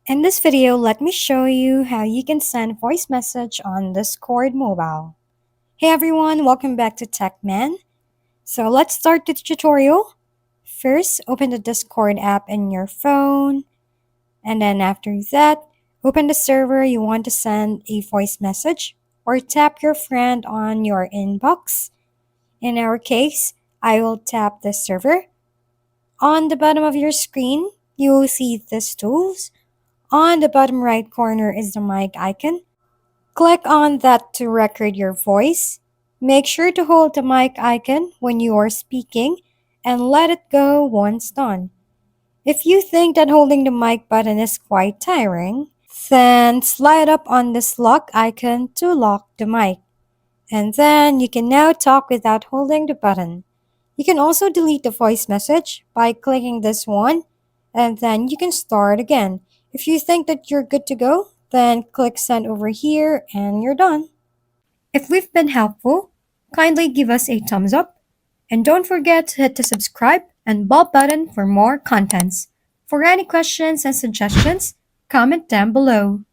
In this video, let me show you how you can send voice message on Discord mobile. Hey everyone, welcome back to TechMan. So let's start the tutorial. First, open the Discord app in your phone, and then after that, open the server you want to send a voice message or tap your friend on your inbox. In our case, I will tap the server. On the bottom of your screen, you will see these tools. On the bottom right corner is the mic icon. Click on that to record your voice. Make sure to hold the mic icon when you are speaking and let it go once done. If you think that holding the mic button is quite tiring, then slide up on this lock icon to lock the mic. And then you can now talk without holding the button. You can also delete the voice message by clicking this one, and then you can start again. If you think that you're good to go, then click send over here and you're done. If we've been helpful, kindly give us a thumbs up and don't forget to hit the subscribe and bell button for more contents. For any questions and suggestions, comment down below.